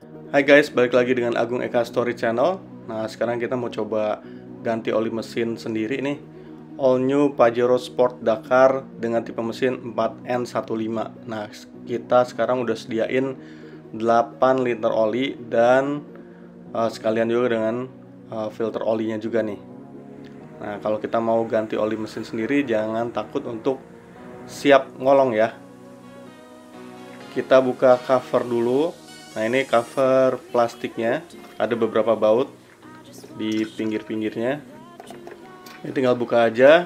Hai guys, balik lagi dengan Agung Eka Story Channel. Nah, sekarang kita mau coba ganti oli mesin sendiri nih. All new Pajero Sport Dakar dengan tipe mesin 4N15. Nah, kita sekarang udah sediain 8 liter oli dan sekalian juga dengan filter olinya juga nih. Nah, kalau kita mau ganti oli mesin sendiri, jangan takut untuk siap ngolong ya. Kita buka cover dulu. Nah, ini cover plastiknya, ada beberapa baut di pinggir-pinggirnya. Ini tinggal buka aja,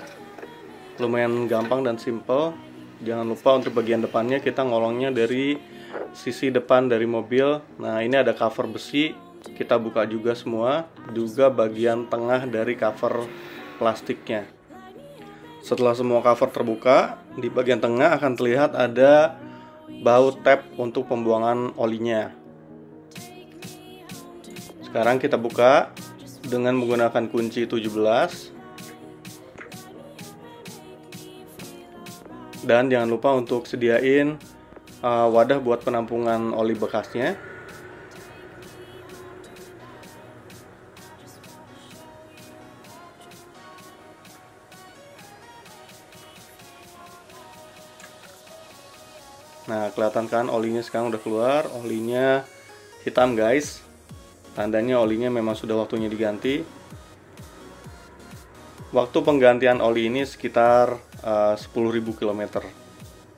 lumayan gampang dan simple. Jangan lupa untuk bagian depannya kita ngolongnya dari sisi depan dari mobil. Nah, ini ada cover besi, kita buka juga semua, juga bagian tengah dari cover plastiknya. Setelah semua cover terbuka, di bagian tengah akan terlihat ada baut tab untuk pembuangan olinya. Sekarang kita buka dengan menggunakan kunci 17. Dan jangan lupa untuk sediain wadah buat penampungan oli bekasnya. Nah, kelihatan kan olinya sekarang udah keluar. Olinya hitam guys, tandanya olinya memang sudah waktunya diganti. Waktu penggantian oli ini sekitar 10.000 km.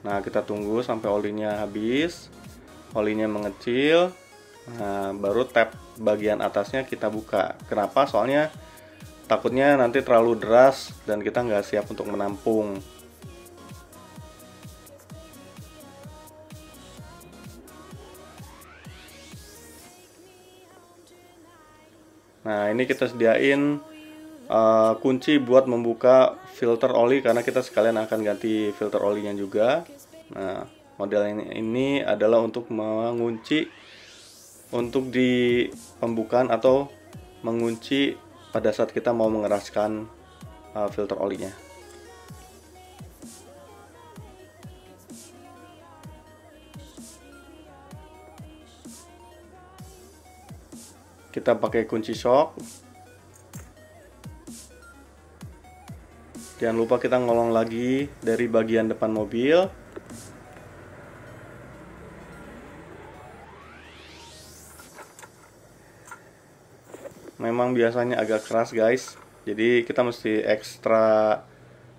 Nah, kita tunggu sampai olinya habis, olinya mengecil. Nah, baru tab bagian atasnya kita buka. Kenapa? Soalnya takutnya nanti terlalu deras dan kita nggak siap untuk menampung. Nah, ini kita sediain kunci buat membuka filter oli karena kita sekalian akan ganti filter olinya juga. Nah, model ini adalah untuk mengunci untuk di pembukaan atau mengunci pada saat kita mau mengeraskan filter olinya. Kita pakai kunci shock. Jangan lupa kita ngolong lagi dari bagian depan mobil. Memang biasanya agak keras guys, jadi kita mesti ekstra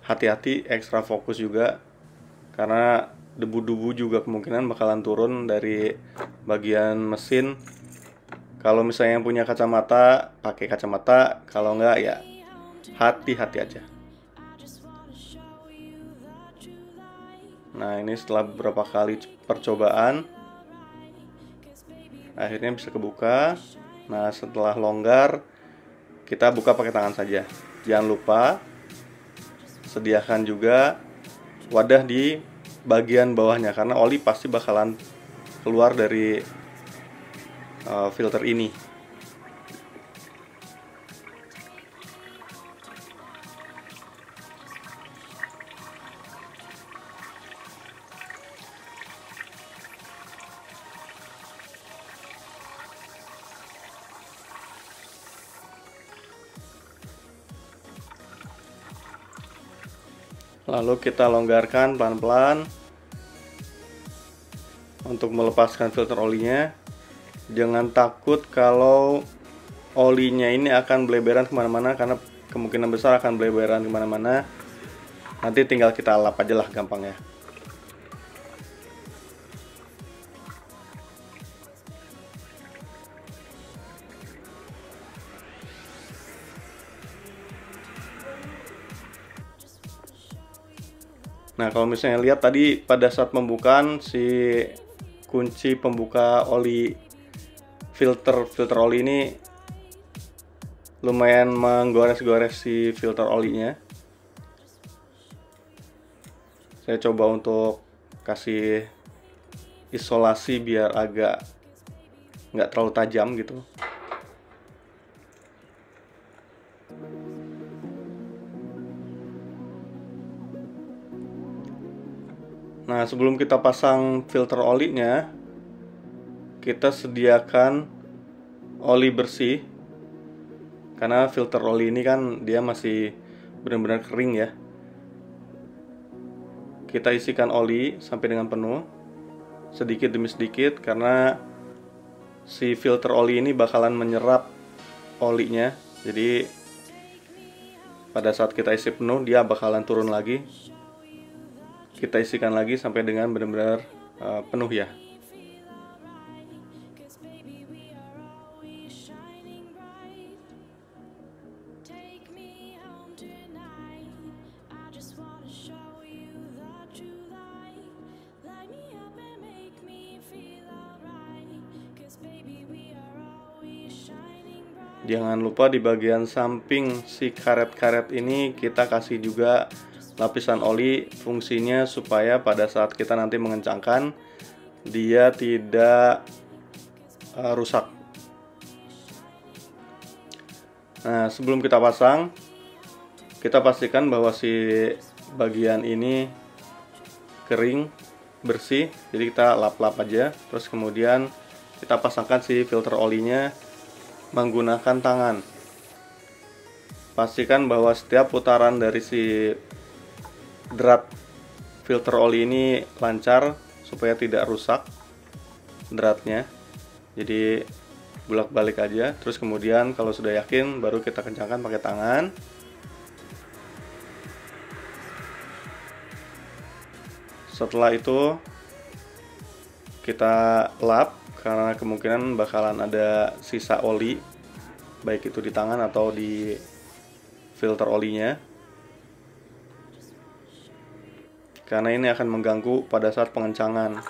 hati-hati, ekstra fokus juga, karena debu-debu juga kemungkinan bakalan turun dari bagian mesin. Kalau misalnya yang punya kacamata, pakai kacamata. Kalau enggak ya hati-hati aja. Nah, ini setelah beberapa kali percobaan akhirnya bisa kebuka. Nah, setelah longgar kita buka pakai tangan saja. Jangan lupa sediakan juga wadah di bagian bawahnya karena oli pasti bakalan keluar dari filter ini. Lalu kita longgarkan pelan-pelan untuk melepaskan filter olinya. Jangan takut kalau olinya ini akan beleberan kemana-mana, karena kemungkinan besar akan beleberan kemana-mana. Nanti tinggal kita lap aja lah gampang ya. Nah, kalau misalnya lihat tadi pada saat pembukaan si kunci pembuka oli filter oli ini lumayan menggores-gores si filter olinya. Saya coba untuk kasih isolasi biar agak nggak terlalu tajam gitu. Nah, sebelum kita pasang filter olinya, kita sediakan oli bersih, karena filter oli ini kan dia masih benar-benar kering ya. Kita isikan oli sampai dengan penuh, sedikit demi sedikit, karena si filter oli ini bakalan menyerap olinya. Jadi pada saat kita isi penuh, dia bakalan turun lagi. Kita isikan lagi sampai dengan benar-benar penuh ya. Jangan lupa di bagian samping si karet-karet ini kita kasih juga lapisan oli, fungsinya supaya pada saat kita nanti mengencangkan dia tidak rusak. Nah, sebelum kita pasang, kita pastikan bahwa si bagian ini kering, bersih. Jadi kita lap-lap aja, terus kemudian kita pasangkan si filter olinya menggunakan tangan. Pastikan bahwa setiap putaran dari si drat filter oli ini lancar supaya tidak rusak dratnya. Jadi bolak-balik aja, terus kemudian kalau sudah yakin baru kita kencangkan pakai tangan. Setelah itu kita lap, karena kemungkinan bakalan ada sisa oli, baik itu di tangan atau di filter olinya, karena ini akan mengganggu pada saat pengencangan.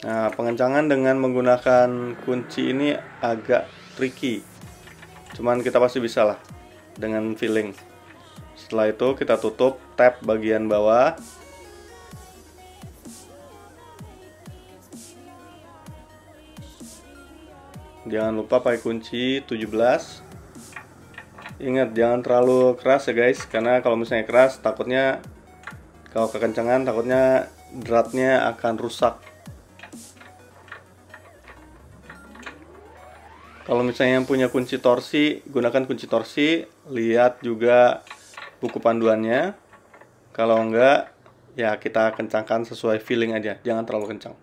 Nah, pengencangan dengan menggunakan kunci ini agak tricky, cuman kita pasti bisa lah dengan feeling. Setelah itu kita tutup tab bagian bawah. Jangan lupa pakai kunci 17. Ingat, jangan terlalu keras ya guys, karena kalau misalnya keras takutnya kalau kekencangan takutnya dratnya akan rusak. Kalau misalnya yang punya kunci torsi, gunakan kunci torsi. Lihat juga buku panduannya. Kalau enggak, ya kita kencangkan sesuai feeling aja, jangan terlalu kencang.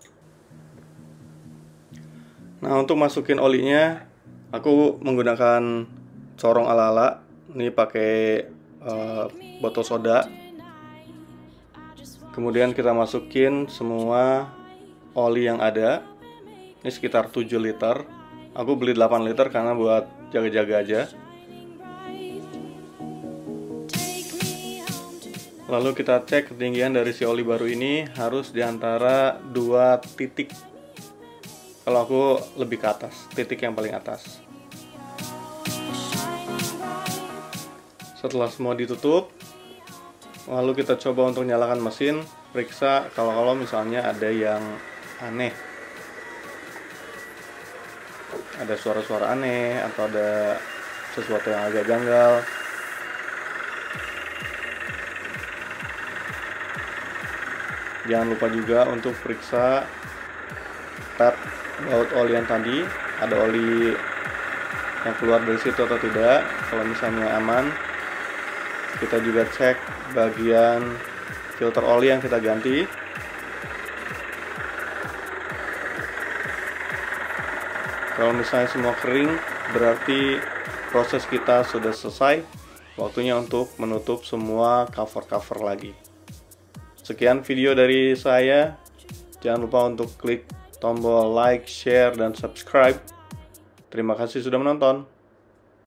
Nah, untuk masukin olinya, aku menggunakan corong ala-ala. Ini pakai botol soda. Kemudian kita masukin semua oli yang ada. Ini sekitar 7 liter. Aku beli 8 liter karena buat jaga-jaga aja. Lalu kita cek ketinggian dari si oli baru ini harus di antara 2 titik. Kalau aku lebih ke atas, titik yang paling atas. Setelah semua ditutup, lalu kita coba untuk nyalakan mesin, periksa kalau misalnya ada yang aneh, ada suara-suara aneh atau ada sesuatu yang agak janggal. Jangan lupa juga untuk periksa tab baut oli yang tadi, ada oli yang keluar dari situ atau tidak. Kalau misalnya aman, kita juga cek bagian filter oli yang kita ganti. Kalau misalnya semua kering, berarti proses kita sudah selesai. Waktunya untuk menutup semua cover-cover lagi. Sekian video dari saya. Jangan lupa untuk klik tombol like, share, dan subscribe. Terima kasih sudah menonton.